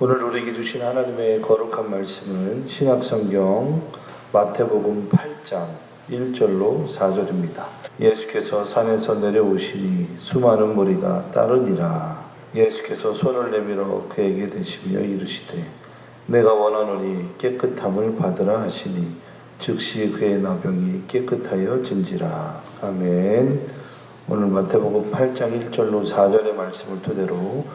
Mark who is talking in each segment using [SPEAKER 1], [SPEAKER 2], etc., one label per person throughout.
[SPEAKER 1] 오늘 우리에게 주신 하나님의 거룩한 말씀은 신약성경 마태복음 8장 1절로 4절입니다. 예수께서 산에서 내려오시니 수많은 무리가 따르니라. 예수께서 손을 내밀어 그에게 대시며 이르시되 내가 원하노니 깨끗함을 받으라 하시니 즉시 그의 나병이 깨끗하여 진지라. 아멘. 오늘 마태복음 8장 1절로 4절의 말씀을 토대로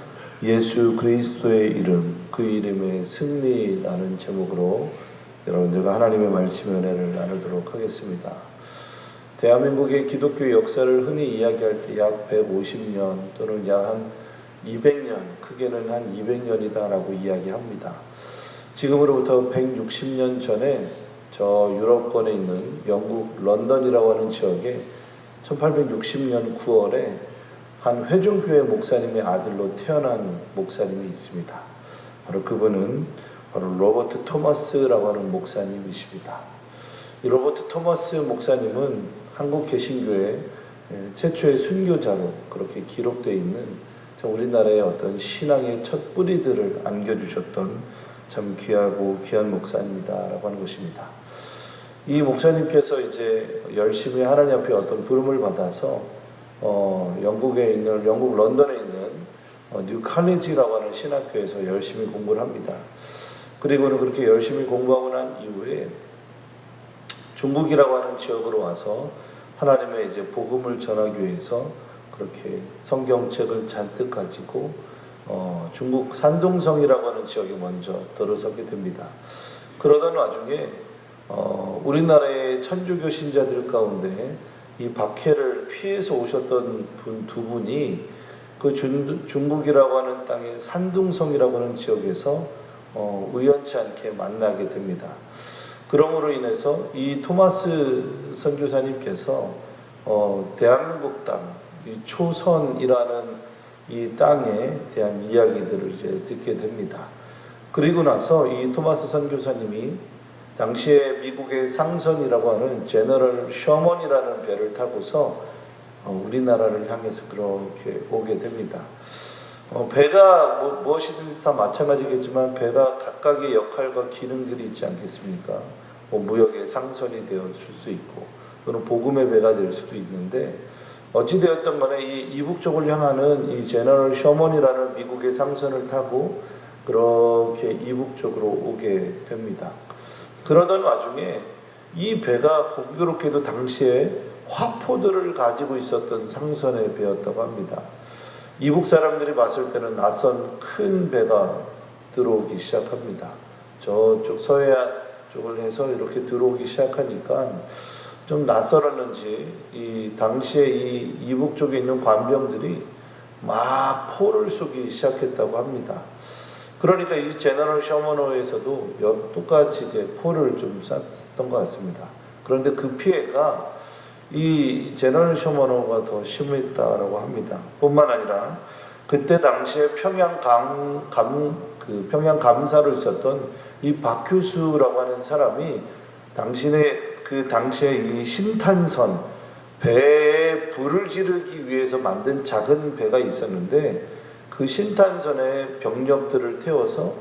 [SPEAKER 1] 예수 그리스도의 이름, 그 이름의 승리라는 제목으로 여러분들과 하나님의 말씀의 은혜를 나누도록 하겠습니다. 대한민국의 기독교 역사를 흔히 이야기할 때 약 150년 또는 약 한 200년, 크게는 한 200년이다 라고 이야기합니다. 지금으로부터 160년 전에 저 유럽권에 있는 영국 런던이라고 하는 지역에 1860년 9월에 한 회중교회 목사님의 아들로 태어난 목사님이 있습니다. 바로 그분은 로버트 토마스라고 하는 목사님이십니다. 이 로버트 토마스 목사님은 한국 개신교회 최초의 순교자로 그렇게 기록되어 있는 우리나라의 어떤 신앙의 첫 뿌리들을 안겨주셨던 참 귀하고 귀한 목사님이다라고 하는 것입니다. 이 목사님께서 이제 열심히 하나님 앞에 어떤 부름을 받아서 영국 런던에 있는 뉴 칼리지라고 하는 신학교에서 열심히 공부를 합니다. 그리고는 그렇게 열심히 공부하고 난 이후에 중국이라고 하는 지역으로 와서 하나님의 이제 복음을 전하기 위해서 그렇게 성경책을 잔뜩 가지고 중국 산둥성이라고 하는 지역에 먼저 들어서게 됩니다. 그러던 와중에 우리나라의 천주교 신자들 가운데 이 박해를 피해서 오셨던 두 분이 그 중국이라고 하는 땅의 산둥성이라고 하는 지역에서 우연치 않게 만나게 됩니다. 그러므로 인해서 이 토마스 선교사님께서 대한민국 땅, 이 초선이라는 이 땅에 대한 이야기들을 이제 듣게 됩니다. 그리고 나서 이 토마스 선교사님이 당시에 미국의 상선이라고 하는 제너럴 셔먼이라는 배를 타고서 우리나라를 향해서 그렇게 오게 됩니다. 배가 무엇이든 다 마찬가지겠지만 배가 각각의 역할과 기능들이 있지 않겠습니까? 무역의 상선이 되었을 수 있고 또는 복음의 배가 될 수도 있는데 어찌되었던 간에 이 이북 쪽을 향하는 이 제너럴 셔먼이라는 미국의 상선을 타고 그렇게 이북 쪽으로 오게 됩니다. 그러던 와중에 이 배가 공교롭게도 당시에 화포들을 가지고 있었던 상선의 배였다고 합니다. 이북 사람들이 봤을 때는 낯선 큰 배가 들어오기 시작합니다. 저쪽 서해안 쪽을 해서 이렇게 들어오기 시작하니까 좀 낯설었는지 이 당시에 이 이북 쪽에 있는 관병들이 막 포를 쏘기 시작했다고 합니다. 그러니까 이 제너럴 셔먼호에서도 똑같이 이제 포를 좀 쐈던 것 같습니다. 그런데 그 피해가 이 제너럴 셔먼호가 더 심했다라고 합니다. 뿐만 아니라 그때 당시에 평양 감사로 있었던 이 박규수라고 하는 사람이 그 당시에 이 신탄선 배에 불을 지르기 위해서 만든 작은 배가 있었는데 그 신탄선에 병력들을 태워서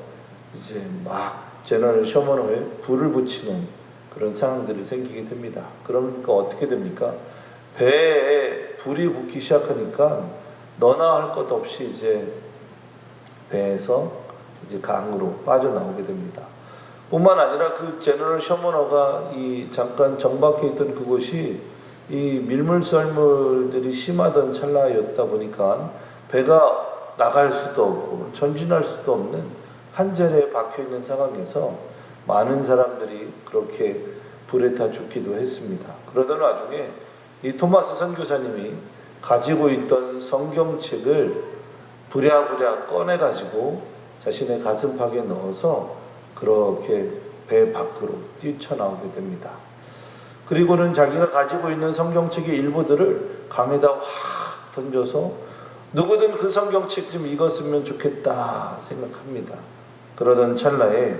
[SPEAKER 1] 이제 막 제너럴 셔먼호에 불을 붙이는 그런 상황들이 생기게 됩니다. 그러니까 어떻게 됩니까? 배에 불이 붙기 시작하니까 너나 할 것 없이 이제 배에서 이제 강으로 빠져나오게 됩니다. 뿐만 아니라 그 제너럴 셔먼호가 이 잠깐 정박해 있던 그곳이 이 밀물썰물들이 심하던 찰나였다 보니까 배가 나갈 수도 없고 전진할 수도 없는 한 자리에 박혀있는 상황에서 많은 사람들이 그렇게 불에 타 죽기도 했습니다. 그러던 와중에 이 토마스 선교사님이 가지고 있던 성경책을 부랴부랴 꺼내가지고 자신의 가슴팍에 넣어서 그렇게 배 밖으로 뛰쳐나오게 됩니다. 그리고는 자기가 가지고 있는 성경책의 일부들을 강에다 확 던져서 누구든 그 성경책 좀 읽었으면 좋겠다 생각합니다. 그러던 찰나에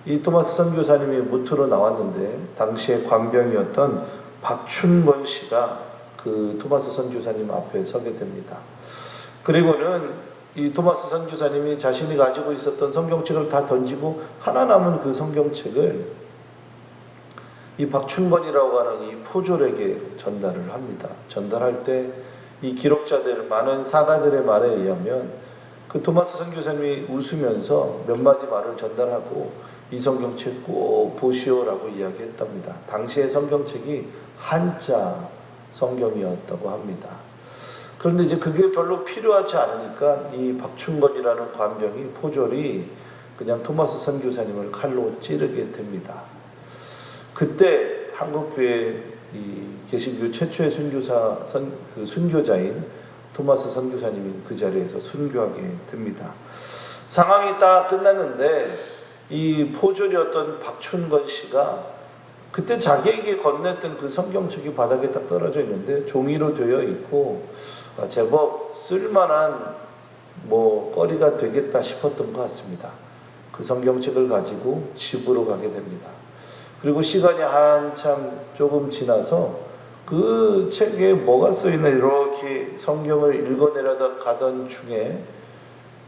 [SPEAKER 1] 이 토마스 선교사님이 무트로 나왔는데 당시에 관병이었던 박춘권 씨가 그 토마스 선교사님 앞에 서게 됩니다. 그리고는 이 토마스 선교사님이 자신이 가지고 있었던 성경책을 다 던지고 하나 남은 그 성경책을 이 박춘건이라고 하는 이 포졸에게 전달을 합니다. 전달할 때 이 기록자들, 많은 사가들의 말에 의하면 그 토마스 선교사님이 웃으면서 몇 마디 말을 전달하고 이 성경책 꼭 보시오라고 이야기했답니다. 당시의 성경책이 한자 성경이었다고 합니다. 그런데 이제 그게 별로 필요하지 않으니까 이 박춘건이라는 관병이 포졸이 그냥 토마스 선교사님을 칼로 찌르게 됩니다. 그때 한국교회 이 개신교 최초의 순교자인 토마스 선교사님이 그 자리에서 순교하게 됩니다. 상황이 딱 끝났는데 이 포졸이었던 박춘건 씨가 그때 자기에게 건넸던 그 성경책이 바닥에 딱 떨어져 있는데 종이로 되어 있고 제법 쓸만한 거리가 되겠다 싶었던 것 같습니다. 그 성경책을 가지고 집으로 가게 됩니다. 그리고 시간이 한참 조금 지나서 그 책에 뭐가 써있나 이렇게 성경을 읽어내려다 가던 중에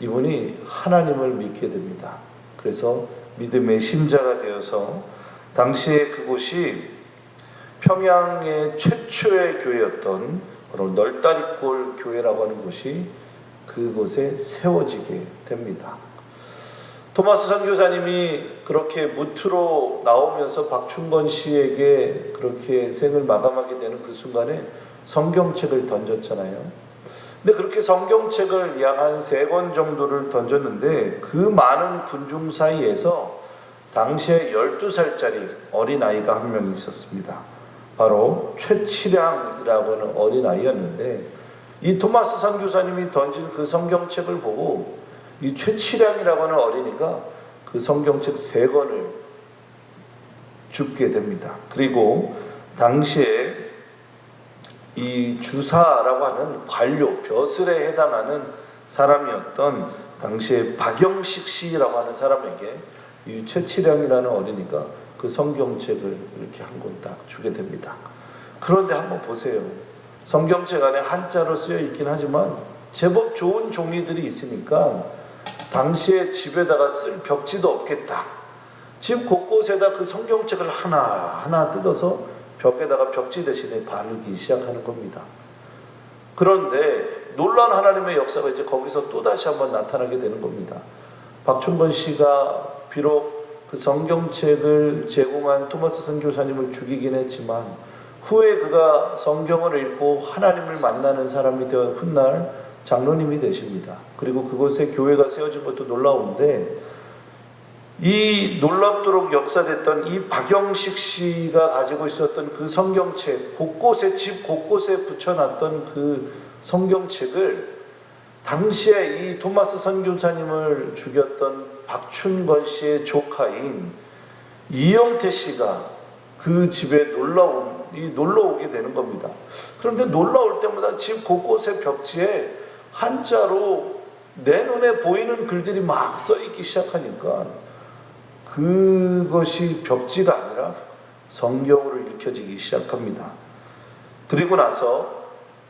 [SPEAKER 1] 이분이 하나님을 믿게 됩니다. 그래서 믿음의 신자가 되어서 당시에 그곳이 평양의 최초의 교회였던 바로 널다리골 교회라고 하는 곳이 그곳에 세워지게 됩니다. 토마스 선교사님이 그렇게 무트로 나오면서 박춘건 씨에게 그렇게 생을 마감하게 되는 그 순간에 성경책을 던졌잖아요. 근데 그렇게 성경책을 약 한 3권 정도를 던졌는데 그 많은 군중 사이에서 당시에 12살짜리 어린아이가 한 명 있었습니다. 바로 최치량이라고 하는 어린아이였는데 이 토마스 선교사님이 던진 그 성경책을 보고 이 최치량이라고 하는 어린이가 그 성경책 3권을 줍게 됩니다. 그리고 당시에 이 주사라고 하는 관료, 벼슬에 해당하는 사람이었던 당시에 박영식 씨라고 하는 사람에게 이 최치량이라는 어린이가 그 성경책을 이렇게 한 권 딱 주게 됩니다. 그런데 한번 보세요. 성경책 안에 한자로 쓰여 있긴 하지만 제법 좋은 종이들이 있으니까 당시에 집에다가 쓸 벽지도 없겠다. 집 곳곳에다 그 성경책을 하나하나 뜯어서 벽에다가 벽지 대신에 바르기 시작하는 겁니다. 그런데 놀라운 하나님의 역사가 이제 거기서 또다시 한번 나타나게 되는 겁니다. 박춘건 씨가 비록 그 성경책을 제공한 토마스 선교사님을 죽이긴 했지만 후에 그가 성경을 읽고 하나님을 만나는 사람이 되어 훗날 장로님이 되십니다. 그리고 그곳에 교회가 세워진 것도 놀라운데 이 놀랍도록 역사됐던 이 박영식 씨가 가지고 있었던 그 성경책, 곳곳에 집 곳곳에 붙여놨던 그 성경책을 당시에 이 토마스 선교사님을 죽였던 박춘건 씨의 조카인 이영태 씨가 그 집에 놀러 오게 되는 겁니다. 그런데 놀러 올 때마다 집 곳곳의 벽지에 한자로 내 눈에 보이는 글들이 막 써있기 시작하니까 그것이 벽지가 아니라 성경으로 읽혀지기 시작합니다. 그리고 나서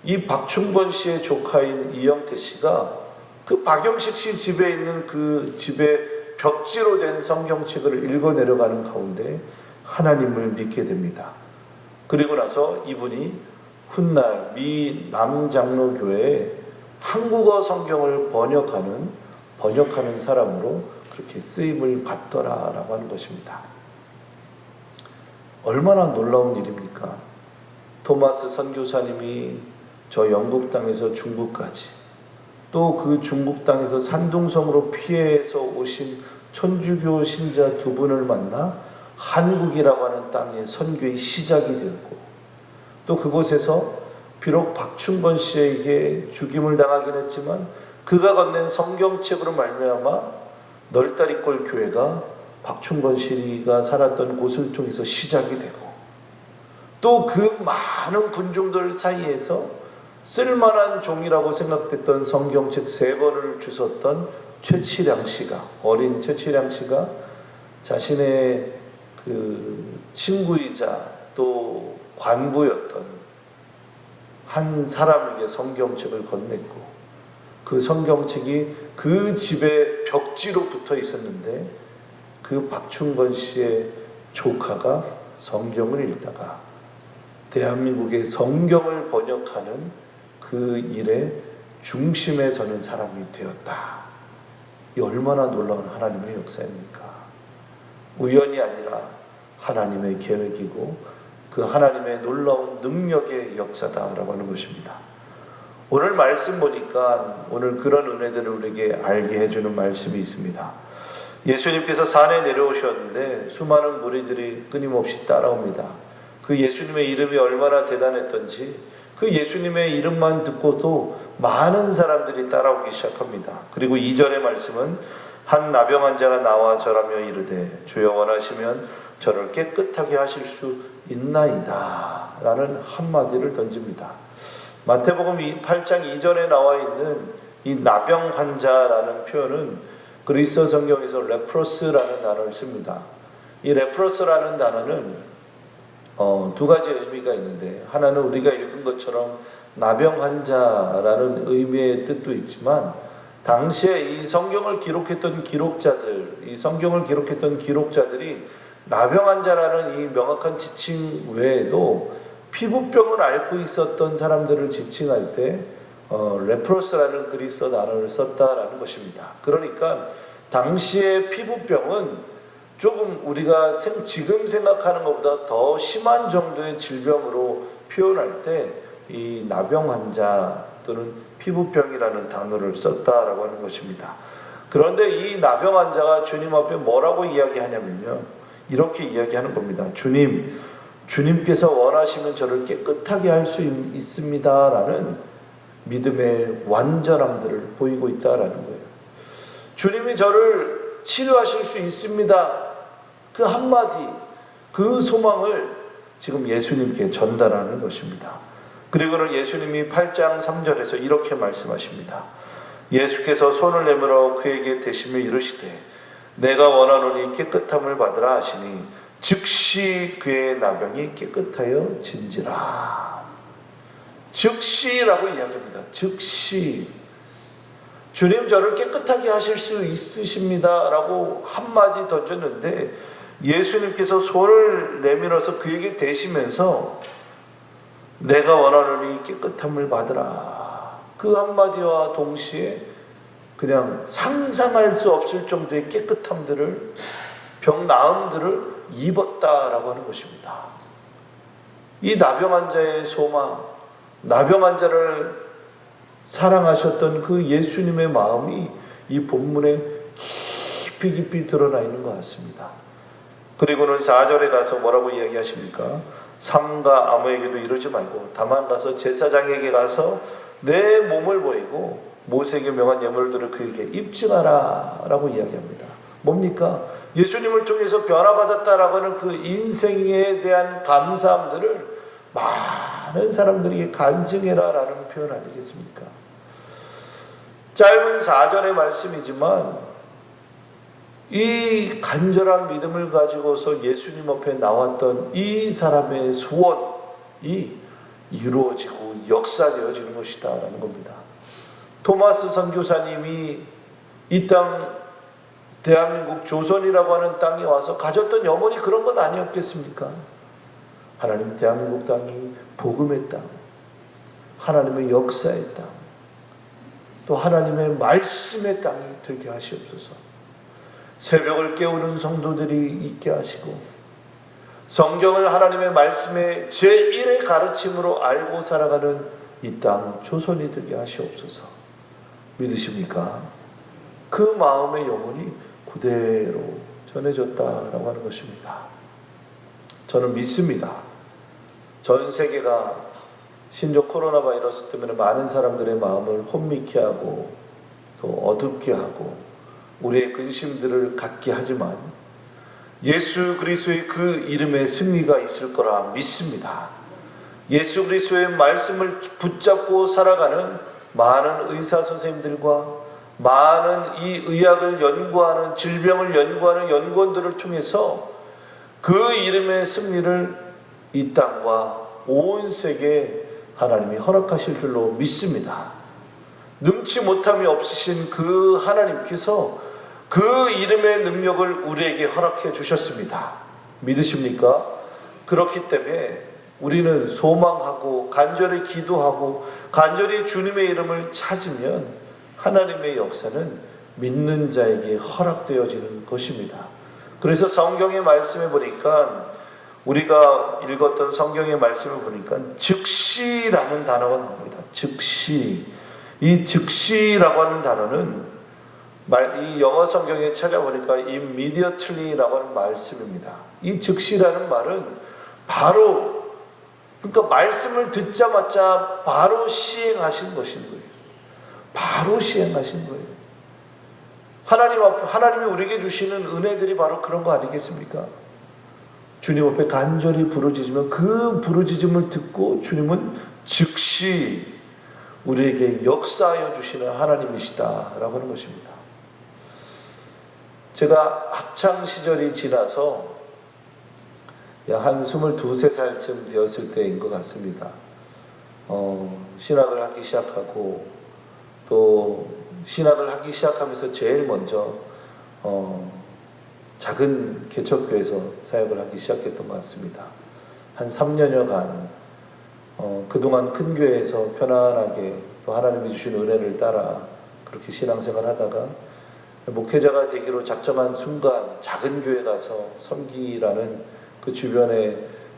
[SPEAKER 1] 이 박춘건 씨의 조카인 이영태 씨가 그 박영식 씨 집에 있는 그 집에 벽지로 된 성경책을 읽어 내려가는 가운데 하나님을 믿게 됩니다. 그리고 나서 이분이 훗날 미 남장로교회에 한국어 성경을 번역하는 사람으로 그렇게 쓰임을 받더라라고 하는 것입니다. 얼마나 놀라운 일입니까? 토마스 선교사님이 저 영국 땅에서 중국까지 또 그 중국 땅에서 산둥성으로 피해서 오신 천주교 신자 2분을 만나 한국이라고 하는 땅의 선교의 시작이 되었고 또 그곳에서 비록 박춘건 씨에게 죽임을 당하긴 했지만 그가 건넨 성경책으로 말미암아 널다리골 교회가 박춘건 씨가 살았던 곳을 통해서 시작이 되고 또 그 많은 군중들 사이에서 쓸만한 종이라고 생각됐던 성경책 3권을 주셨던 최치량 씨가 어린 최치량 씨가 자신의 그 친구이자 또 관부였던 한 사람에게 성경책을 건넸고 그 성경책이 그 집에 벽지로 붙어 있었는데 그 박충건 씨의 조카가 성경을 읽다가 대한민국의 성경을 번역하는 그 일의 중심에 서는 사람이 되었다. 이 얼마나 놀라운 하나님의 역사입니까? 우연이 아니라 하나님의 계획이고 그 하나님의 놀라운 능력의 역사다라고 하는 것입니다. 오늘 말씀 보니까 오늘 그런 은혜들을 우리에게 알게 해주는 말씀이 있습니다. 예수님께서 산에 내려오셨는데 수많은 무리들이 끊임없이 따라옵니다. 그 예수님의 이름이 얼마나 대단했던지 그 예수님의 이름만 듣고도 많은 사람들이 따라오기 시작합니다. 그리고 2절의 말씀은 한 나병 환자가 나와 절하며 이르되 주여 원하시면 저를 깨끗하게 하실 수 있나이다 라는 한마디를 던집니다. 마태복음 8장 2절에 나와 있는 이 나병 환자라는 표현은 그리스 성경에서 레프로스라는 단어를 씁니다. 이 레프로스라는 단어는 두 가지 의미가 있는데, 하나는 우리가 읽은 것처럼 나병 환자라는 의미의 뜻도 있지만 당시에 이 성경을 기록했던 기록자들이 나병 환자라는 이 명확한 지칭 외에도 피부병을 앓고 있었던 사람들을 지칭할 때 레프로스라는 그리스어 단어를 썼다라는 것입니다. 그러니까 당시의 피부병은 조금 우리가 지금 생각하는 것보다 더 심한 정도의 질병으로 표현할 때 이 나병 환자 또는 피부병이라는 단어를 썼다라고 하는 것입니다. 그런데 이 나병 환자가 주님 앞에 뭐라고 이야기하냐면요, 이렇게 이야기하는 겁니다. 주님께서 원하시면 저를 깨끗하게 할 수 있습니다 라는 믿음의 완전함들을 보이고 있다라는 거예요. 주님이 저를 치료하실 수 있습니다, 그 한마디, 그 소망을 지금 예수님께 전달하는 것입니다. 그리고는 예수님이 8장 3절에서 이렇게 말씀하십니다. 예수께서 손을 내밀어 그에게 대시며 이르시되 내가 원하노니 깨끗함을 받으라 하시니 즉시 그의 나병이 깨끗하여 진지라. 즉시라고 이야기합니다. 즉시. 주님 저를 깨끗하게 하실 수 있으십니다 라고 한마디 던졌는데 예수님께서 손을 내밀어서 그에게 대시면서 내가 원하노니 깨끗함을 받으라, 그 한마디와 동시에 그냥 상상할 수 없을 정도의 깨끗함들을, 병 나음들을 입었다라고 하는 것입니다. 이 나병 환자의 소망, 나병 환자를 사랑하셨던 그 예수님의 마음이 이 본문에 깊이 드러나 있는 것 같습니다. 그리고는 4절에 가서 뭐라고 이야기하십니까? 삼가 아무에게도 이러지 말고 다만 가서 제사장에게 가서 내 몸을 보이고 모세에게 명한 예물들을 그에게 입증하라 라고 이야기합니다. 뭡니까? 예수님을 통해서 변화받았다라고 하는 그 인생에 대한 감사함들을 많은 사람들에게 간증해라 라는 표현 아니겠습니까? 짧은 4절의 말씀이지만 이 간절한 믿음을 가지고서 예수님 앞에 나왔던 이 사람의 소원이 이루어지고 역사되어지는 것이다 라는 겁니다. 토마스 선교사님이 이 땅, 대한민국 조선이라고 하는 땅에 와서 가졌던 염원이 그런 것 아니었겠습니까? 하나님, 대한민국 땅이 복음의 땅, 하나님의 역사의 땅, 또 하나님의 말씀의 땅이 되게 하시옵소서. 새벽을 깨우는 성도들이 있게 하시고 성경을 하나님의 말씀의 제1의 가르침으로 알고 살아가는 이 땅 조선이 되게 하시옵소서. 믿으십니까? 그 마음의 영혼이 그대로 전해졌다라고 하는 것입니다. 저는 믿습니다. 전 세계가 신종 코로나 바이러스 때문에 많은 사람들의 마음을 혼미케 하고 또 어둡게 하고 우리의 근심들을 갖게 하지만 예수 그리스도의 그 이름에 승리가 있을 거라 믿습니다. 예수 그리스도의 말씀을 붙잡고 살아가는 많은 의사 선생님들과 많은 이 의학을 연구하는, 질병을 연구하는 연구원들을 통해서 그 이름의 승리를 이 땅과 온 세계에 하나님이 허락하실 줄로 믿습니다. 능치 못함이 없으신 그 하나님께서 그 이름의 능력을 우리에게 허락해 주셨습니다. 믿으십니까? 그렇기 때문에 우리는 소망하고 간절히 기도하고 간절히 주님의 이름을 찾으면 하나님의 역사는 믿는 자에게 허락되어지는 것입니다. 그래서 성경의 말씀에 보니까, 우리가 읽었던 성경의 말씀을 보니까 즉시라는 단어가 나옵니다. 즉시. 이 즉시라고 하는 단어는 이 영어 성경에 찾아보니까 immediately라고 하는 말씀입니다. 이 즉시라는 말은 바로, 그러니까 말씀을 듣자마자 바로 시행하신 것인 거예요. 바로 시행하신 거예요. 하나님이 우리에게 주시는 은혜들이 바로 그런 거 아니겠습니까? 주님 앞에 간절히 부르짖으면 그 부르짖음을 듣고 주님은 즉시 우리에게 역사하여 주시는 하나님이시다라고 하는 것입니다. 제가 학창 시절이 지나서 한 22, 23살쯤 되었을 때인 것 같습니다. 신학을 하기 시작하고, 또 신학을 하기 시작하면서 제일 먼저 작은 개척교회에서 사역을 하기 시작했던 것 같습니다. 한 3년여간 그동안 큰 교회에서 편안하게 또 하나님이 주신 은혜를 따라 그렇게 신앙생활 하다가 목회자가 되기로 작정한 순간 작은 교회 가서 섬기라는 그 주변에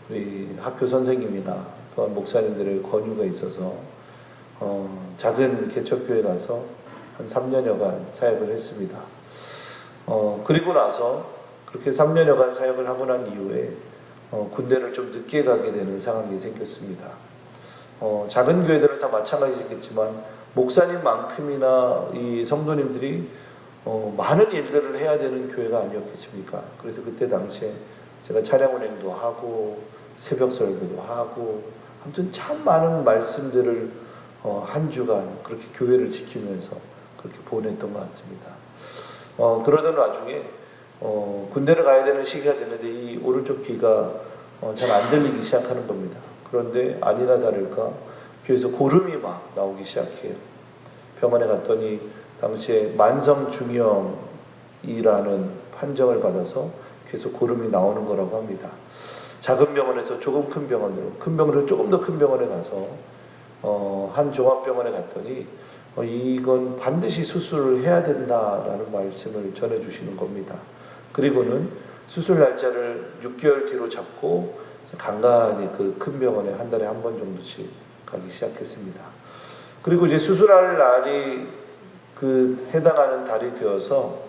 [SPEAKER 1] 우리 학교 선생님이나 또한 목사님들의 권유가 있어서 작은 개척교회 가서 한 3년여간 사역을 했습니다. 그리고 나서 그렇게 3년여간 사역을 하고 난 이후에 군대를 좀 늦게 가게 되는 상황이 생겼습니다. 작은 교회들은 다 마찬가지겠지만 목사님만큼이나 이 성도님들이 많은 일들을 해야 되는 교회가 아니었겠습니까? 그래서 그때 당시에 제가 차량 운행도 하고 새벽 설교도 하고, 아무튼 참 많은 말씀들을 한 주간 그렇게 교회를 지키면서 그렇게 보냈던 것 같습니다. 그러던 와중에 군대를 가야 되는 시기가 됐는데 이 오른쪽 귀가 잘 안 들리기 시작하는 겁니다. 그런데 아니나 다를까 귀에서 고름이 막 나오기 시작해요. 병원에 갔더니 당시에 만성중이염이라는 판정을 받아서 계속 고름이 나오는 거라고 합니다. 작은 병원에서 조금 큰 병원으로, 큰 병원에서 조금 더 큰 병원에 가서 한 종합병원에 갔더니 이건 반드시 수술을 해야 된다라는 말씀을 전해주시는 겁니다. 그리고는 수술 날짜를 6개월 뒤로 잡고 간간히 그 큰 병원에 한 달에 한 번 정도씩 가기 시작했습니다. 그리고 이제 수술할 날이 그 해당하는 달이 되어서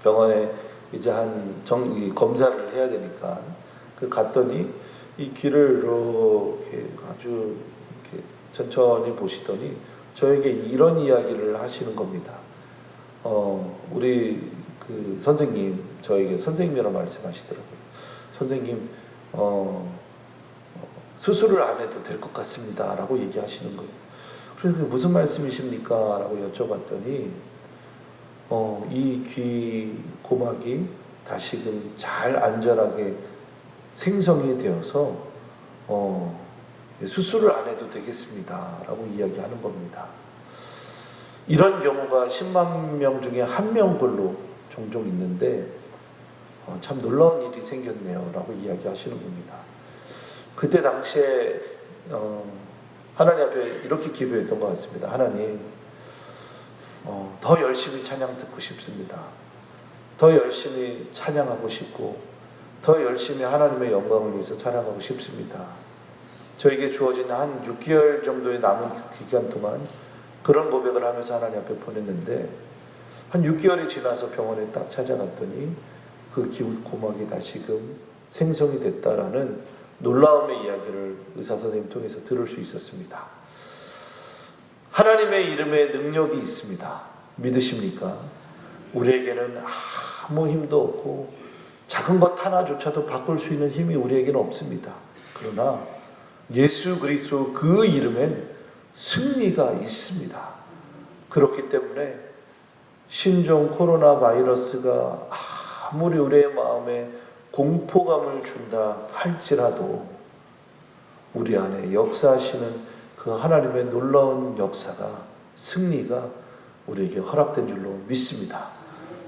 [SPEAKER 1] 병원에 이제 검사를 해야 되니까 갔더니 이 귀를 이렇게 아주 이렇게 천천히 보시더니 저에게 이런 이야기를 하시는 겁니다. 우리 그 선생님, 저에게 선생님이라고 말씀하시더라고요. 선생님, 수술을 안 해도 될 것 같습니다 라고 얘기하시는 거예요. 그래서 그게 무슨 말씀이십니까? 라고 여쭤봤더니 이 귀 고막이 다시금 잘 안전하게 생성이 되어서 수술을 안 해도 되겠습니다 라고 이야기하는 겁니다. 이런 경우가 10만 명 중에 1명꼴로 종종 있는데 참 놀라운 일이 생겼네요 라고 이야기하시는 겁니다. 그때 당시에 하나님 앞에 이렇게 기도했던 것 같습니다. 하나님, 더 열심히 찬양 듣고 싶습니다. 더 열심히 찬양하고 싶고 더 열심히 하나님의 영광을 위해서 찬양하고 싶습니다. 저에게 주어진 한 6개월 정도의 남은 그 기간 동안 그런 고백을 하면서 하나님 앞에 보냈는데, 한 6개월이 지나서 병원에 딱 찾아갔더니 그 고막이 다시금 생성이 됐다라는 놀라움의 이야기를 의사 선생님 통해서 들을 수 있었습니다. 하나님의 이름에 능력이 있습니다. 믿으십니까? 우리에게는 아무 힘도 없고 작은 것 하나조차도 바꿀 수 있는 힘이 우리에게는 없습니다. 그러나 예수 그리스도 그 이름엔 승리가 있습니다. 그렇기 때문에 신종 코로나 바이러스가 아무리 우리의 마음에 공포감을 준다 할지라도 우리 안에 역사하시는 그 하나님의 놀라운 역사가 승리가 우리에게 허락된 줄로 믿습니다.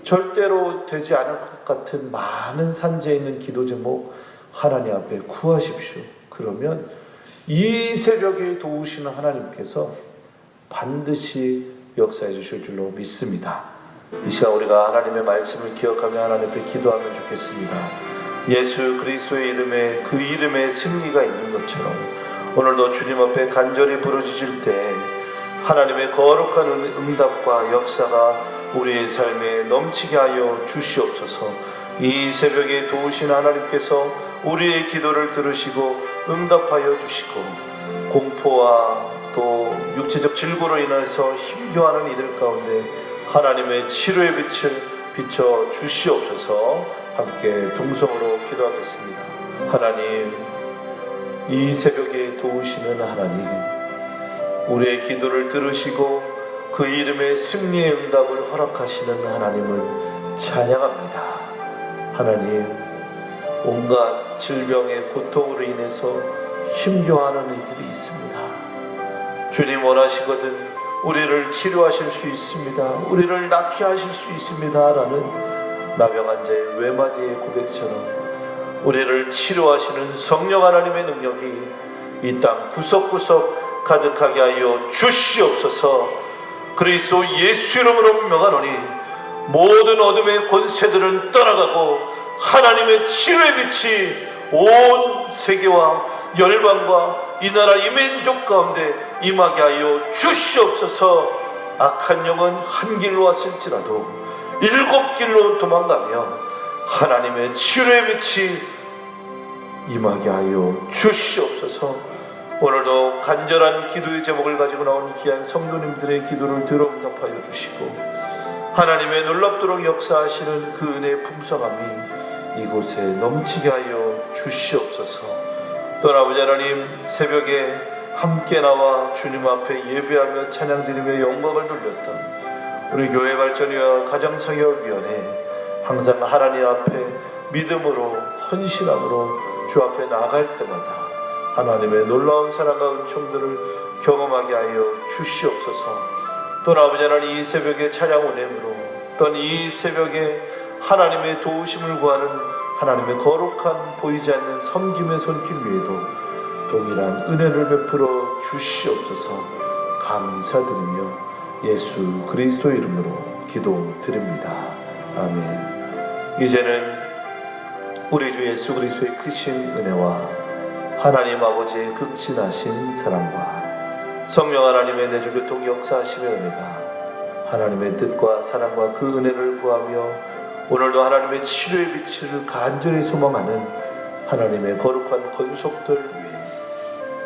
[SPEAKER 1] 절대로 되지 않을 것 같은 많은 산재에 있는 기도 제목 하나님 앞에 구하십시오. 그러면 이 새벽에 도우시는 하나님께서 반드시 역사해 주실 줄로 믿습니다. 이 시간 우리가 하나님의 말씀을 기억하며 하나님 앞에 기도하면 좋겠습니다. 예수 그리스도의 이름에 그 이름에 승리가 있는 것처럼 오늘도 주님 앞에 간절히 부르짖을 때 하나님의 거룩한 응답과 역사가 우리의 삶에 넘치게 하여 주시옵소서. 이 새벽에 도우신 하나님께서 우리의 기도를 들으시고 응답하여 주시고 공포와 또 육체적 질고로 인해서 힘겨워하는 이들 가운데 하나님의 치료의 빛을 비춰 주시옵소서. 함께 동성으로 기도하겠습니다. 하나님, 이 새벽에 도우시는 하나님, 우리의 기도를 들으시고 그 이름의 승리의 응답을 허락하시는 하나님을 찬양합니다. 하나님, 온갖 질병의 고통으로 인해서 힘겨워하는 이들이 있습니다. 주님 원하시거든 우리를 치료하실 수 있습니다. 우리를 낫게 하실 수 있습니다. 라는 나병한 자의 외마디의 고백처럼 우리를 치료하시는 성령 하나님의 능력이 이 땅 구석구석 가득하게 하여 주시옵소서. 그리스도 예수 이름으로 명하노니 모든 어둠의 권세들은 떠나가고 하나님의 치료의 빛이 온 세계와 열방과 이 나라 이 민족 가운데 임하게 하여 주시옵소서. 악한 영은 한 길로 왔을지라도 7길로 도망가며 하나님의 치료의 빛이 임하게 하여 주시옵소서. 오늘도 간절한 기도의 제목을 가지고 나온 귀한 성도님들의 기도를 들어 응답하여 주시고 하나님의 놀랍도록 역사하시는 그 은혜의 풍성함이 이곳에 넘치게 하여 주시옵소서. 또 아버지 하나님, 새벽에 함께 나와 주님 앞에 예배하며 찬양드리며 영광을 돌렸던 우리 교회 발전위와 가정사역위원회 항상 하나님 앞에 믿음으로 헌신함으로 주 앞에 나아갈 때마다 하나님의 놀라운 사랑과 은총들을 경험하게 하여 주시옵소서. 또 아버지 하나님, 이 새벽에 찬양 운행으로 또는 이 새벽에 하나님의 도우심을 구하는 하나님의 거룩한 보이지 않는 섬김의 손길 위에도 동일한 은혜를 베풀어 주시옵소서. 감사드리며 예수 그리스도 이름으로 기도드립니다. 아멘. 이제는 우리 주 예수 그리스도의 크신 은혜와 하나님 아버지의 극진하신 사랑과 성령 하나님의 내주교통 역사하심의 은혜가 하나님의 뜻과 사랑과 그 은혜를 구하며 오늘도 하나님의 치료의 빛을 간절히 소망하는 하나님의 거룩한 권속들 위해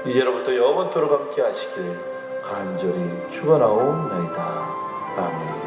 [SPEAKER 1] 이제로부터 영원토록 함께 하시길 간절히 축원하옵나이다. 아멘.